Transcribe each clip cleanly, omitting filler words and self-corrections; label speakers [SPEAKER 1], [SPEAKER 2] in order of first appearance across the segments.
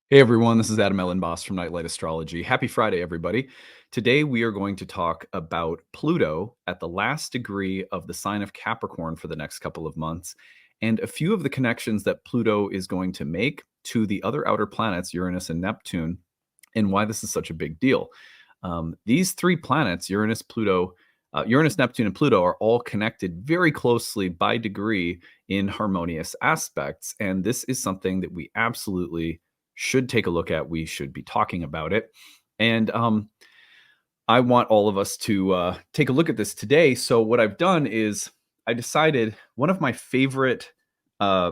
[SPEAKER 1] Hey everyone, this is Elenbaas from Nightlight Astrology. Happy Friday, everybody. Today we are going to talk about Pluto at the last degree of the sign of Capricorn for the next couple of months, and a few of the connections that Pluto is going to make to the other outer planets, Uranus and Neptune, and why this is such a big deal. These three planets, Uranus, Neptune, and Pluto, are all connected very closely by degree in harmonious aspects, and this is something that we absolutely should take a look at. We should be talking about it. And I want all of us to take a look at this today. So, what I've done is I decided one of my favorite uh,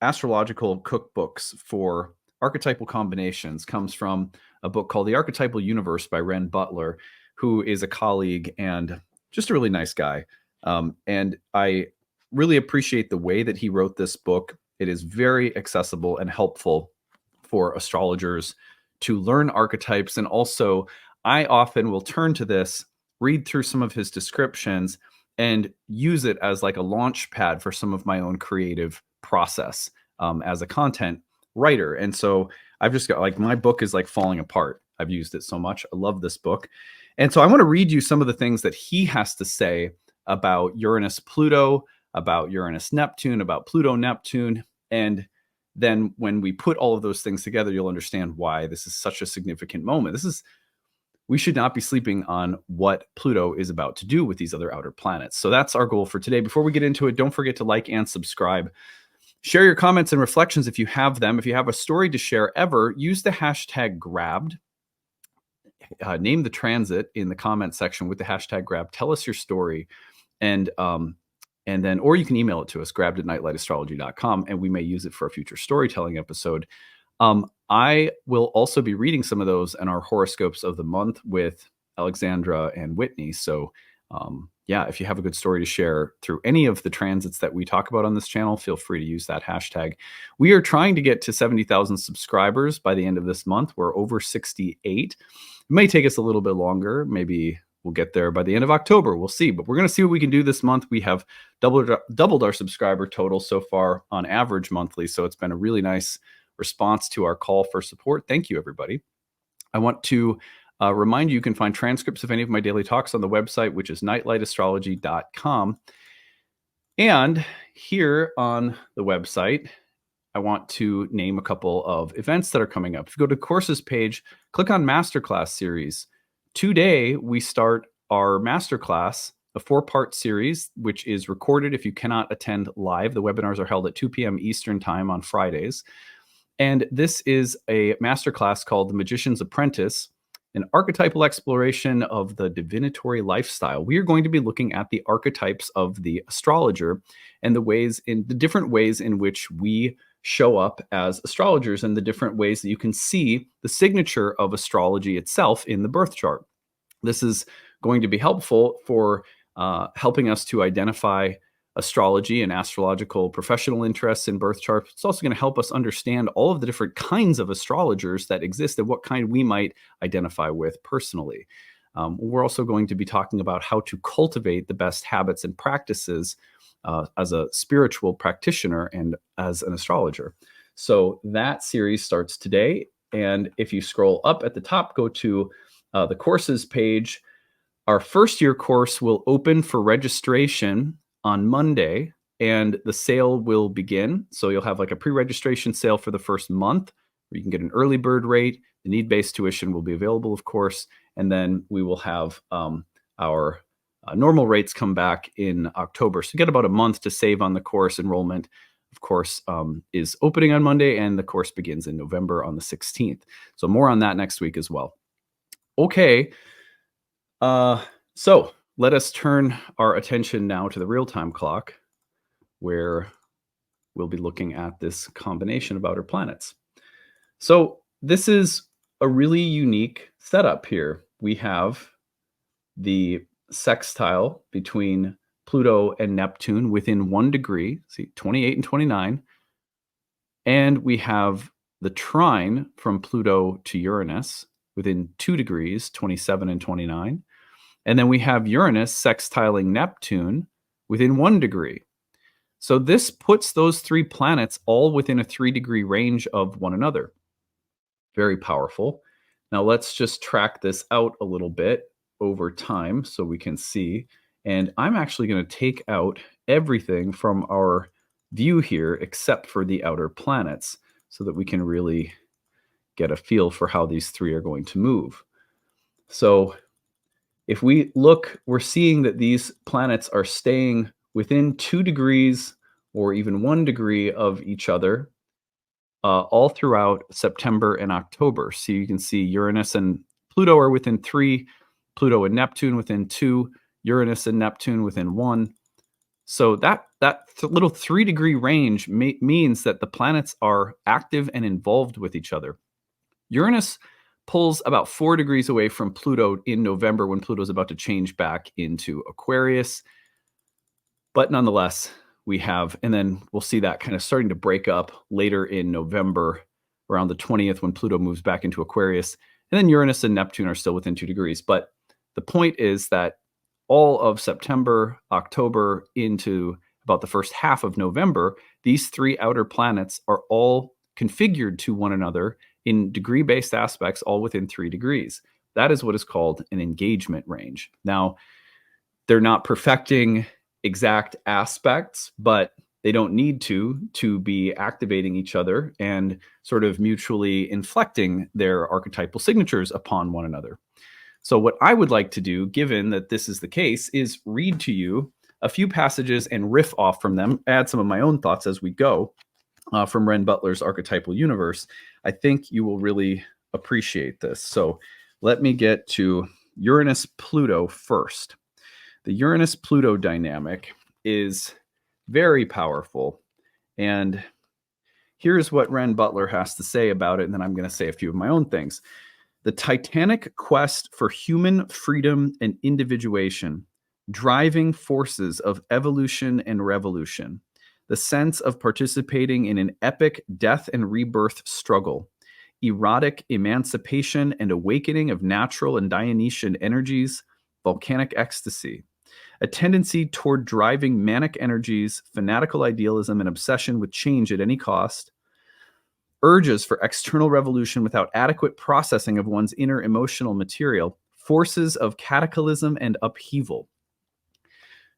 [SPEAKER 1] astrological cookbooks for archetypal combinations comes from a book called The Archetypal Universe by Butler, who is a colleague and just a really nice guy. And I really appreciate the way that he wrote this book. It is very accessible and helpful for astrologers to learn archetypes. And also, I often will turn to this, read through some of his descriptions, and use it as like a launch pad for some of my own creative process as a content writer. And so I've just got like my book is like falling apart. I've used it so much. I love this book. And so I want to read you some of the things that he has to say about Uranus Pluto, about Uranus Neptune, about Pluto Neptune. And then when we put all of those things together, you'll understand why this is such a significant moment. We should not be sleeping on what Pluto is about to do with these other outer planets. So that's our goal for today. Before we get into it, don't forget to like and subscribe. Share your comments and reflections if you have them. If you have a story to share ever, use the hashtag grabbed. Name the transit in the comment section with the hashtag grab. Tell us your story. And then, or you can email it to us, grabbed@nightlightastrology.com, and we may use it for a future storytelling episode. I will also be reading some of those in our horoscopes of the month with Alexandra and Whitney. So, yeah, if you have a good story to share through any of the transits that we talk about on this channel, feel free to use that hashtag. We are trying to get to 70,000 subscribers by the end of this month. We're over 68. It may take us a little bit longer. Maybe we'll get there by the end of October. We'll see. But we're going to see what we can do this month. We have doubled our subscriber total so far on average monthly. So it's been a really nice response to our call for support. Thank you, everybody. I want to remind you can find transcripts of any of my daily talks on the website, which is nightlightastrology.com. And here on the website, I want to name a couple of events that are coming up. If you go to courses page, click on Masterclass series. Today, we start our masterclass, a 4-part series, which is recorded if you cannot attend live. The webinars are held at 2 p.m. Eastern Time on Fridays. And this is a masterclass called The Magician's Apprentice, an archetypal exploration of the divinatory lifestyle. We are going to be looking at the archetypes of the astrologer and the different ways in which we show up as astrologers and the different ways that you can see the signature of astrology itself in the birth chart. This is going to be helpful for helping us to identify astrology and astrological professional interests in birth charts. It's also going to help us understand all of the different kinds of astrologers that exist and what kind we might identify with personally. We're also going to be talking about how to cultivate the best habits and practices as a spiritual practitioner and as an astrologer. So that series starts today. And if you scroll up at the top, go to the courses page. Our first year course will open for registration on Monday, and the sale will begin. So you'll have like a pre-registration sale for the first month where you can get an early bird rate. The need-based tuition will be available, of course, and then we will have our normal rates come back in October. So you get about a month to save on the course. Enrollment, of course, is opening on Monday, and the course begins in November on the 16th. So more on that next week as well. Okay, so let us turn our attention now to the real-time clock, where we'll be looking at this combination of outer planets. So this is a really unique setup here. We have the sextile between Pluto and Neptune within 1 degree, see 28 and 29, and we have the trine from Pluto to Uranus within 2 degrees, 27 and 29. And then we have Uranus sextiling Neptune within 1 degree. So this puts those 3 planets all within a 3-degree range of one another. Very powerful. Now let's just track this out a little bit over time so we can see. And I'm actually going to take out everything from our view here except for the outer planets so that we can really get a feel for how these three are going to move. So if we look, we're seeing that these planets are staying within 2 degrees or even 1 degree of each other all throughout September and October. So you can see Uranus and Pluto are within 3, Pluto and Neptune within 2, Uranus and Neptune within 1. So that little 3-degree range means that the planets are active and involved with each other. Uranus pulls about 4 degrees away from Pluto in November when Pluto is about to change back into Aquarius. But nonetheless, we have, and then we'll see that kind of starting to break up later in November, around the 20th, when Pluto moves back into Aquarius. And then Uranus and Neptune are still within 2 degrees. But the point is that all of September, October, into about the first half of November, these three outer planets are all configured to one another in degree-based aspects, all within 3 degrees. That is what is called an engagement range. Now, they're not perfecting exact aspects, but they don't need to be activating each other and sort of mutually inflecting their archetypal signatures upon one another. So what I would like to do, given that this is the case, is read to you a few passages and riff off from them, add some of my own thoughts as we go from Ren Butler's Archetypal Universe. I think you will really appreciate this. So let me get to Uranus-Pluto first. The Uranus-Pluto dynamic is very powerful. And here's what Ren Butler has to say about it, and then I'm going to say a few of my own things. The titanic quest for human freedom and individuation, driving forces of evolution and revolution, the sense of participating in an epic death and rebirth struggle, erotic emancipation and awakening of natural and Dionysian energies, volcanic ecstasy, a tendency toward driving manic energies, fanatical idealism, and obsession with change at any cost, urges for external revolution without adequate processing of one's inner emotional material, forces of cataclysm and upheaval.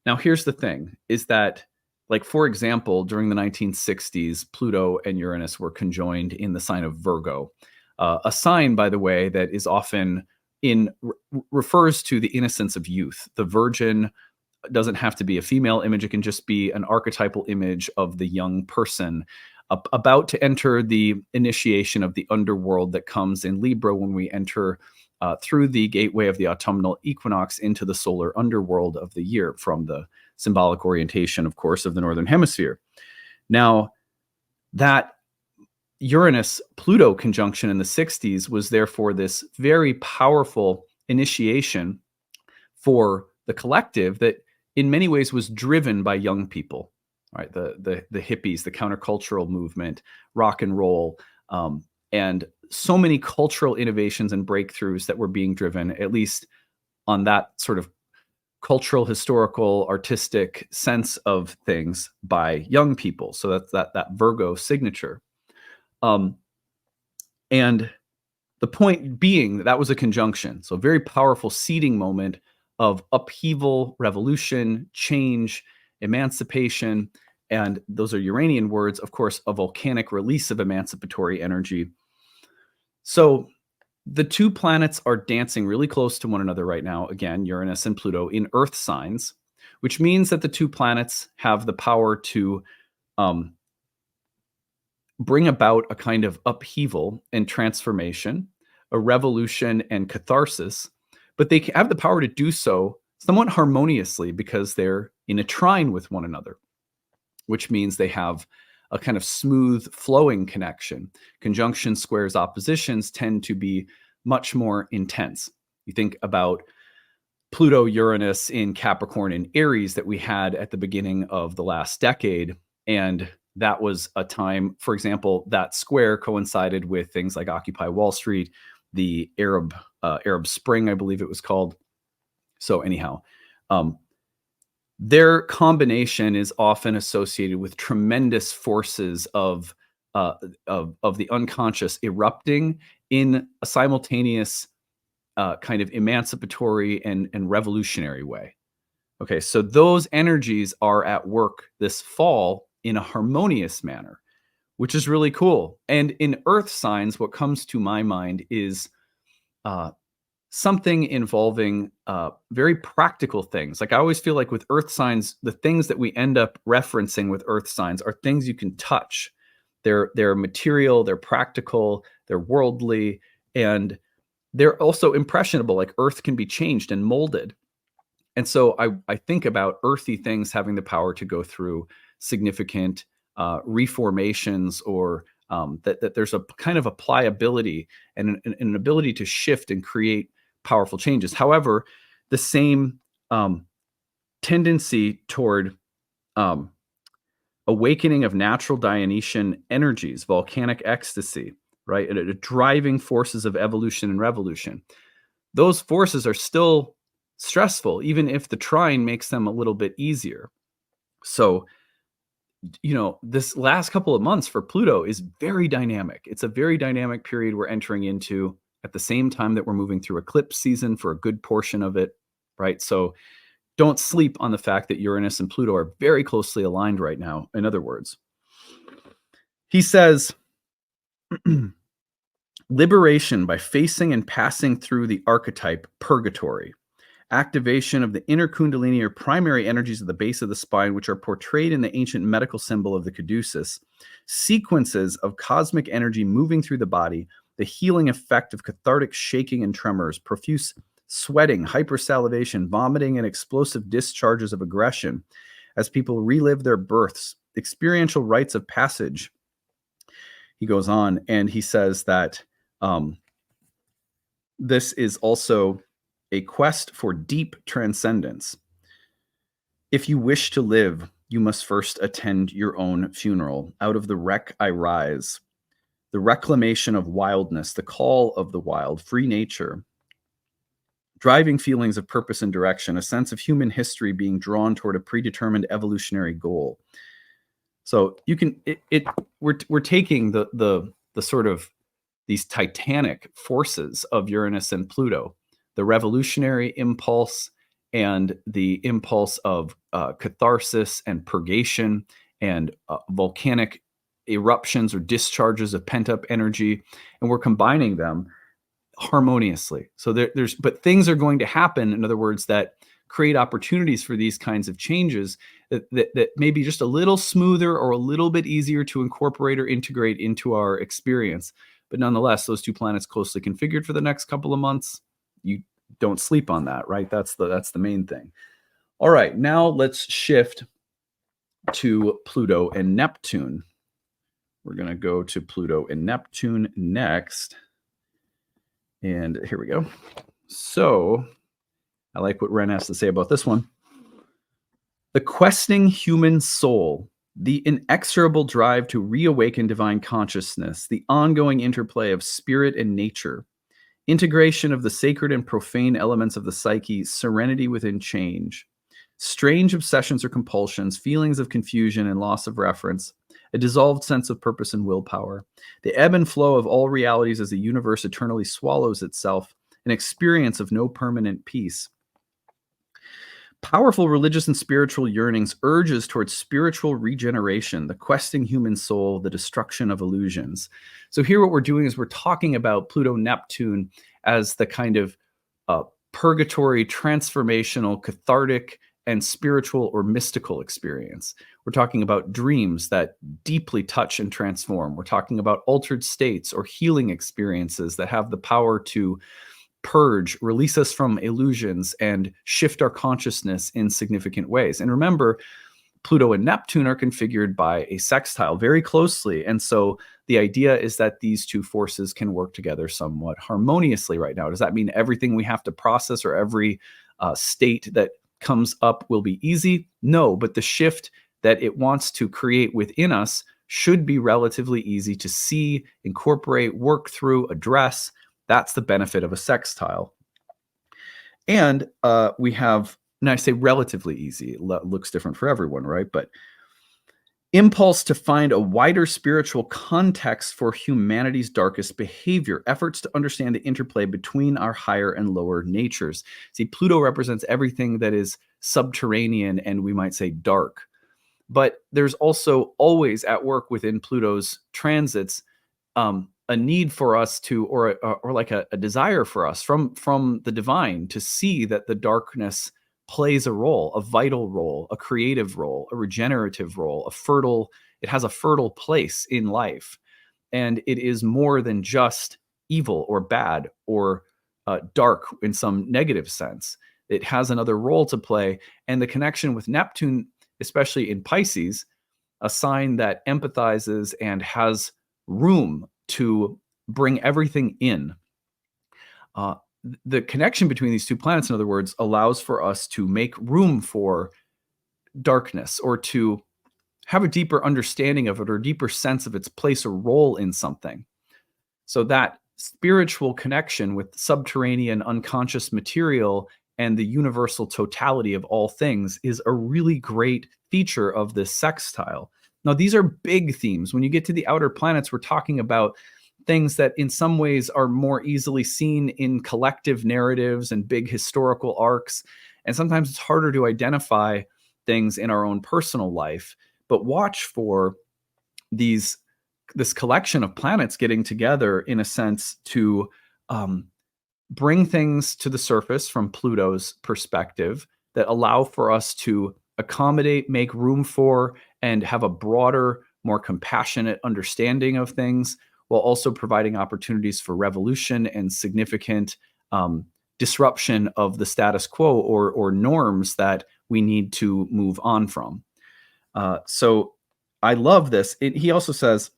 [SPEAKER 1] Now, here's the thing, is that, like, for example, during the 1960s, Pluto and Uranus were conjoined in the sign of Virgo, a sign, by the way, that is often refers to the innocence of youth. The virgin doesn't have to be a female image. It can just be an archetypal image of the young person about to enter the initiation of the underworld that comes in Libra when we enter through the gateway of the autumnal equinox into the solar underworld of the year, from the symbolic orientation, of course, of the Northern Hemisphere. Now, that Uranus-Pluto conjunction in the 60s was therefore this very powerful initiation for the collective that in many ways was driven by young people, right? The hippies, the countercultural movement, rock and roll, and so many cultural innovations and breakthroughs that were being driven, at least on that sort of cultural, historical, artistic sense of things, by young people. So that's that Virgo signature. And the point being that was a conjunction. So a very powerful seeding moment of upheaval, revolution, change, emancipation. And those are Uranian words, of course, a volcanic release of emancipatory energy. So the two planets are dancing really close to one another right now. Again, Uranus and Pluto in Earth signs, which means that the two planets have the power to bring about a kind of upheaval and transformation, a revolution and catharsis, but they have the power to do so somewhat harmoniously because they're in a trine with one another, which means they have a kind of smooth flowing connection. Conjunctions, squares, oppositions tend to be much more intense. You think about Pluto, Uranus in Capricorn and Aries that we had at the beginning of the last decade, and that was a time, for example, that square coincided with things like Occupy Wall Street, the Arab Spring, I believe it was called. So anyhow, their combination is often associated with tremendous forces of of the unconscious erupting in a simultaneous kind of emancipatory and revolutionary way. Okay, so those energies are at work this fall in a harmonious manner, which is really cool. And in earth signs, what comes to my mind is something involving very practical things. Like I always feel like with earth signs, the things that we end up referencing with earth signs are things you can touch. They're material, they're practical, they're worldly, and they're also impressionable. Like earth can be changed and molded. And so I think about earthy things having the power to go through significant reformations, or that there's a kind of a pliability and an ability to shift and create powerful changes. However, the same tendency toward awakening of natural Dionysian energies, volcanic ecstasy, right? And driving forces of evolution and revolution. Those forces are still stressful, even if the trine makes them a little bit easier. So, this last couple of months for Pluto is very dynamic. It's a very dynamic period we're entering into at the same time that we're moving through eclipse season for a good portion of it, right? So don't sleep on the fact that Uranus and Pluto are very closely aligned right now. In other words, he says, liberation by facing and passing through the archetype purgatory. Activation of the inner kundalini or primary energies of the base of the spine, which are portrayed in the ancient medical symbol of the caduceus. Sequences of cosmic energy moving through the body, the healing effect of cathartic shaking and tremors, profuse sweating, hypersalivation, vomiting, and explosive discharges of aggression as people relive their births, experiential rites of passage. He goes on and he says that this is also a quest for deep transcendence. If you wish to live, you must first attend your own funeral. Out of the wreck I rise. The reclamation of wildness, the call of the wild, free nature, driving feelings of purpose and direction, a sense of human history being drawn toward a predetermined evolutionary goal. So you can, we're taking the sort of these titanic forces of Uranus and Pluto, the revolutionary impulse and the impulse of catharsis and purgation and volcanic eruptions or discharges of pent-up energy, and we're combining them harmoniously. So but things are going to happen, in other words, that create opportunities for these kinds of changes that may be just a little smoother or a little bit easier to incorporate or integrate into our experience. But nonetheless, those two planets closely configured for the next couple of months, you don't sleep on that, right? That's the main thing. All right, now let's shift to Pluto and Neptune. We're going to go to Pluto and Neptune next. And here we go. So I like what Ren has to say about this one. The questing human soul, the inexorable drive to reawaken divine consciousness, the ongoing interplay of spirit and nature, integration of the sacred and profane elements of the psyche, serenity within change, strange obsessions or compulsions, feelings of confusion and loss of reference, a dissolved sense of purpose and willpower, the ebb and flow of all realities as the universe eternally swallows itself, an experience of no permanent peace. Powerful religious and spiritual yearnings, urges towards spiritual regeneration, the questing human soul, the destruction of illusions. So here what we're doing is we're talking about Pluto-Neptune as the kind of purgatory, transformational, cathartic, and spiritual or mystical experience. We're talking about dreams that deeply touch and transform. We're talking about altered states or healing experiences that have the power to purge, release us from illusions, and shift our consciousness in significant ways. And remember, Pluto and Neptune are configured by a sextile very closely. And so the idea is that these two forces can work together somewhat harmoniously right now. Does that mean everything we have to process or every state that comes up will be easy? No, but the shift that it wants to create within us should be relatively easy to see, incorporate, work through, address. That's the benefit of a sextile. And we have, and I say relatively easy, it looks different for everyone, right? But impulse to find a wider spiritual context for humanity's darkest behavior, efforts to understand the interplay between our higher and lower natures. See, Pluto represents everything that is subterranean and we might say dark. But there's also always at work within Pluto's transits a need for us to, or like a desire for us from the divine to see that the darkness plays a role, a vital role, a creative role, a regenerative role, it has a fertile place in life. And it is more than just evil or bad or dark in some negative sense. It has another role to play. And the connection with Neptune, especially in Pisces, a sign that empathizes and has room to bring everything in. The connection between these two planets, in other words, allows for us to make room for darkness or to have a deeper understanding of it or a deeper sense of its place or role in something. So that spiritual connection with subterranean unconscious material and the universal totality of all things is a really great feature of this sextile. Now, these are big themes. When you get to the outer planets, we're talking about things that in some ways are more easily seen in collective narratives and big historical arcs. And sometimes it's harder to identify things in our own personal life. But watch for this collection of planets getting together in a sense to bring things to the surface from Pluto's perspective that allow for us to accommodate, make room for, and have a broader, more compassionate understanding of things, while also providing opportunities for revolution and significant disruption of the status quo or norms that we need to move on from. So I love this. He also says,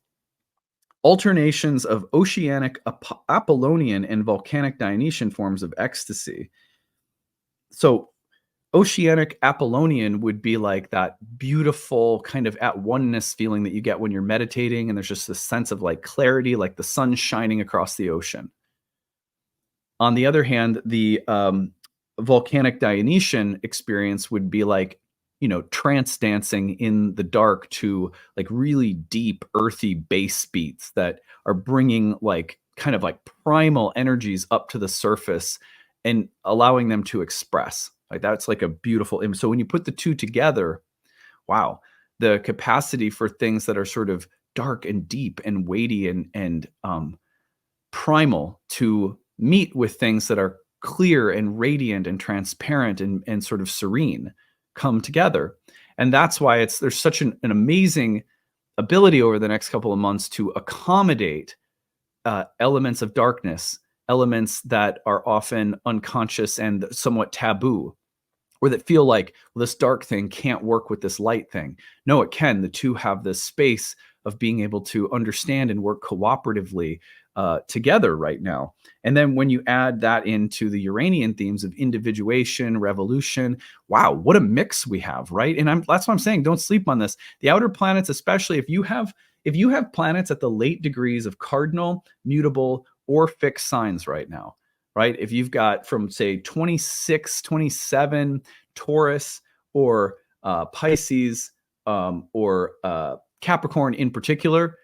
[SPEAKER 1] alternations of oceanic Apollonian and volcanic Dionysian forms of ecstasy. So oceanic Apollonian would be like that beautiful kind of at oneness feeling that you get when you're meditating, and there's just this sense of like clarity, like the sun shining across the ocean. On the other hand, the volcanic Dionysian experience would be like, trance dancing in the dark to like really deep, earthy bass beats that are bringing like kind of like primal energies up to the surface and allowing them to express. Like that's like a beautiful image. So when you put the two together, wow, the capacity for things that are sort of dark and deep and weighty and primal to meet with things that are clear and radiant and transparent and sort of serene come together. And that's why there's such an amazing ability over the next couple of months to accommodate elements of darkness, elements that are often unconscious and somewhat taboo, or that feel like, well, this dark thing can't work with this light thing. No, it can. The two have this space of being able to understand and work cooperatively together right now. And then when you add that into the Uranian themes of individuation, revolution, wow, what a mix we have, right? And that's what I'm saying. Don't sleep on this. The outer planets, especially if you have planets at the late degrees of cardinal, mutable, or fixed signs right now, right? If you've got from say 26, 27, Taurus, or Pisces, or Capricorn in particular,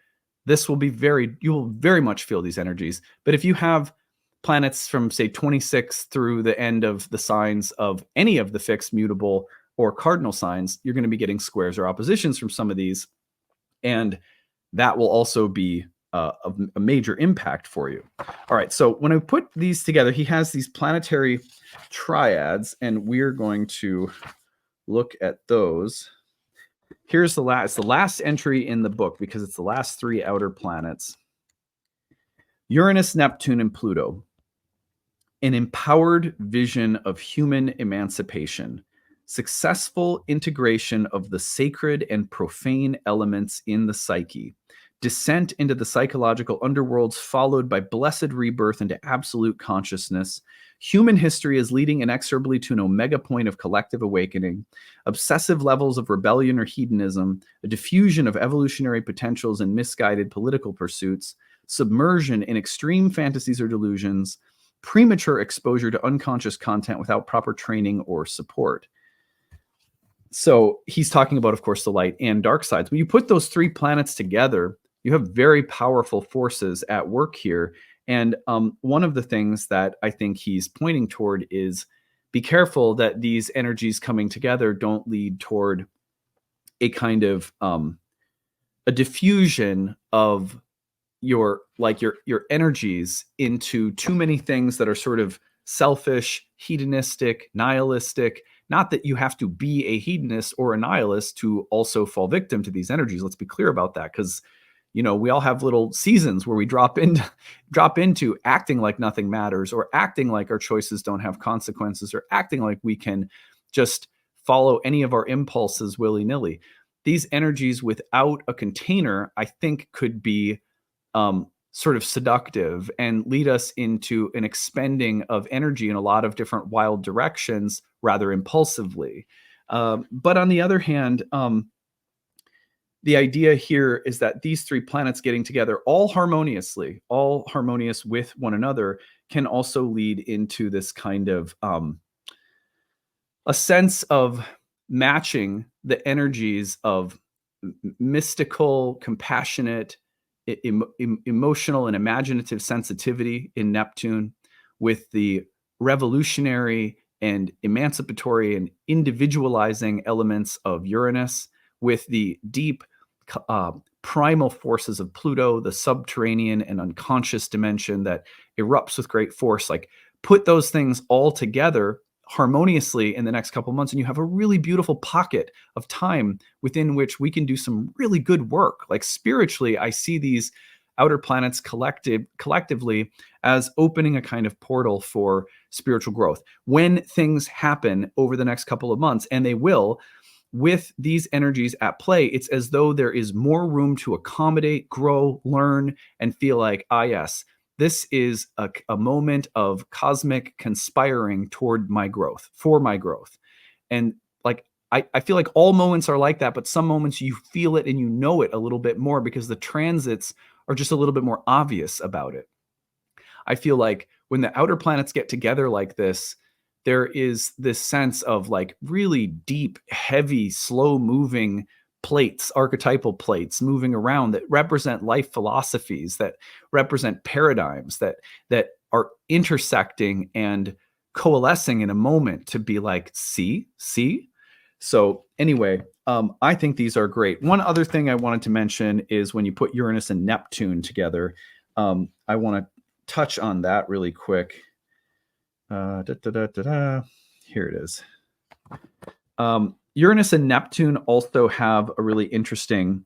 [SPEAKER 1] you will very much feel these energies. But if you have planets from say 26 through the end of the signs of any of the fixed, mutable, or cardinal signs, you're going to be getting squares or oppositions from some of these. And that will also be a major impact for you. All right, so when I put these together, he has these planetary triads, and we're going to look at those. Here's the last entry in the book because it's the last three outer planets. Uranus, Neptune, and Pluto. An empowered vision of human emancipation. Successful integration of the sacred and profane elements in the psyche. Descent into the psychological underworlds followed by blessed rebirth into absolute consciousness. Human history is leading inexorably to an omega point of collective awakening. Obsessive levels of rebellion or hedonism. A diffusion of evolutionary potentials and misguided political pursuits. Submersion in extreme fantasies or delusions. Premature exposure to unconscious content without proper training or support. So he's talking about, of course, the light and dark sides. When you put those three planets together, you have very powerful forces at work here. And one of the things that I think he's pointing toward is be careful that these energies coming together don't lead toward a kind of a diffusion of your energies into too many things that are sort of selfish, hedonistic, nihilistic. Not that you have to be a hedonist or a nihilist to also fall victim to these energies. Let's be clear about that, because we all have little seasons where we drop into acting like nothing matters, or acting like our choices don't have consequences, or acting like we can just follow any of our impulses willy-nilly. These energies without a container, I think, could be sort of seductive and lead us into an expending of energy in a lot of different wild directions rather impulsively. But on the other hand, the idea here is that these three planets getting together all harmonious with one another, can also lead into this kind of a sense of matching the energies of mystical, compassionate, emotional, and imaginative sensitivity in Neptune with the revolutionary and emancipatory and individualizing elements of Uranus, with the deep primal forces of Pluto, the subterranean and unconscious dimension that erupts with great force. Like, put those things all together harmoniously in the next couple of months, and you have a really beautiful pocket of time within which we can do some really good work. Like, spiritually, I see these outer planets collectively as opening a kind of portal for spiritual growth. When things happen over the next couple of months, and they will, with these energies at play, it's as though there is more room to accommodate, grow, learn, and feel like, yes, this is a moment of cosmic conspiring toward my growth, for my growth. And like, I feel like all moments are like that, but some moments you feel it and you know it a little bit more because the transits are just a little bit more obvious about it. I feel like when the outer planets get together like this, there is this sense of like really deep, heavy, slow moving plates, archetypal plates moving around that represent life philosophies, that represent paradigms that are intersecting and coalescing in a moment to be like, see. So anyway, I think these are great. One other thing I wanted to mention is when you put Uranus and Neptune together, I want to touch on that really quick. Here it is. Uranus and Neptune also have a really interesting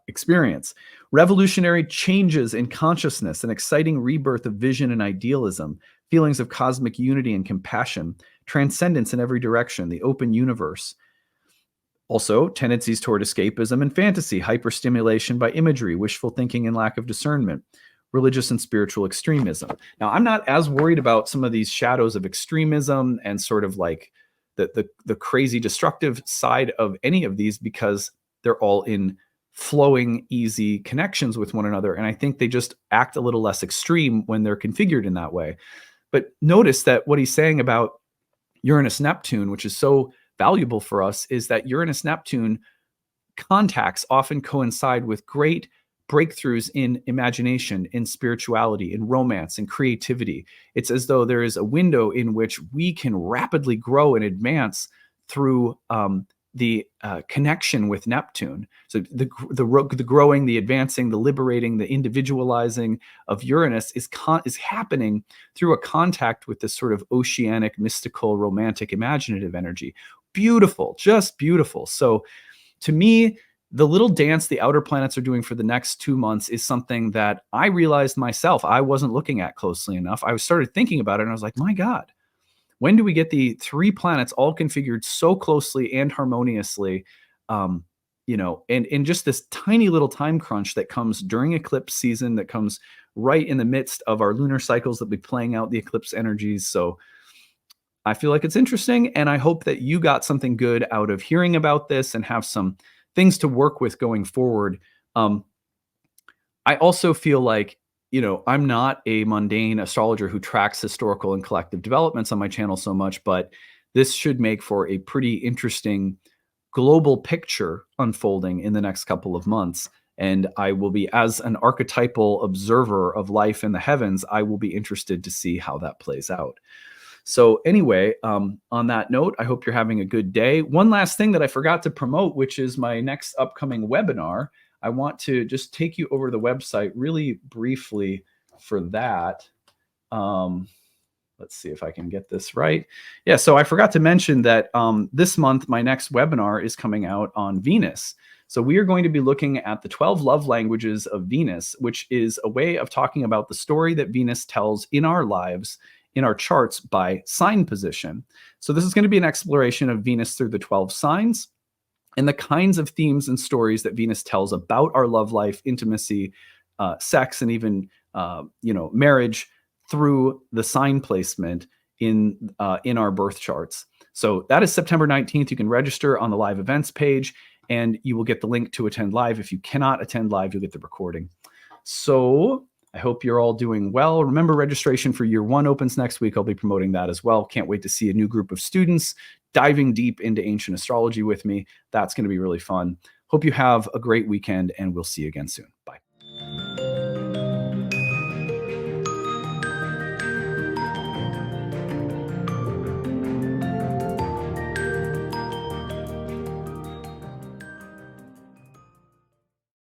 [SPEAKER 1] experience. Revolutionary changes in consciousness, an exciting rebirth of vision and idealism, feelings of cosmic unity and compassion, transcendence in every direction, the open universe. Also, tendencies toward escapism and fantasy, hyperstimulation by imagery, wishful thinking and lack of discernment, religious and spiritual extremism. Now, I'm not as worried about some of these shadows of extremism and sort of like the crazy destructive side of any of these, because they're all in flowing, easy connections with one another. And I think they just act a little less extreme when they're configured in that way. But notice that what he's saying about Uranus-Neptune, which is so valuable for us, is that Uranus-Neptune contacts often coincide with great breakthroughs in imagination, in spirituality, in romance, in creativity. It's as though there is a window in which we can rapidly grow and advance through the connection with Neptune. So the growing, the advancing, the liberating, the individualizing of Uranus is happening through a contact with this sort of oceanic, mystical, romantic, imaginative energy. Beautiful, just beautiful. So to me, the little dance the outer planets are doing for the next 2 months is something that I realized myself I wasn't looking at closely enough. I started thinking about it and I was like, my God, when do we get the 3 planets all configured so closely and harmoniously, and just this tiny little time crunch that comes during eclipse season, that comes right in the midst of our lunar cycles that will be playing out the eclipse energies. So I feel like it's interesting, and I hope that you got something good out of hearing about this and have some things to work with going forward. I also feel like, I'm not a mundane astrologer who tracks historical and collective developments on my channel so much, but this should make for a pretty interesting global picture unfolding in the next couple of months. And I will be, as an archetypal observer of life in the heavens, I will be interested to see how that plays out. So anyway, on that note, I hope you're having a good day. One last thing that I forgot to promote, which is my next upcoming webinar. I want to just take you over to the website really briefly for that. Let's see if I can get this right. Yeah, so I forgot to mention that this month, my next webinar is coming out on Venus. So we are going to be looking at the 12 love languages of Venus, which is a way of talking about the story that Venus tells in our lives, in our charts by sign position. So this is going to be an exploration of Venus through the 12 signs and the kinds of themes and stories that Venus tells about our love life, intimacy, sex, and even marriage through the sign placement in our birth charts. So that is September 19th. You can register on the live events page, and you will get the link to attend live. If you cannot attend live, you'll get the recording. So I hope you're all doing well. Remember, registration for year 1 opens next week. I'll be promoting that as well. Can't wait to see a new group of students diving deep into ancient astrology with me. That's going to be really fun. Hope you have a great weekend, and we'll see you again soon. Bye.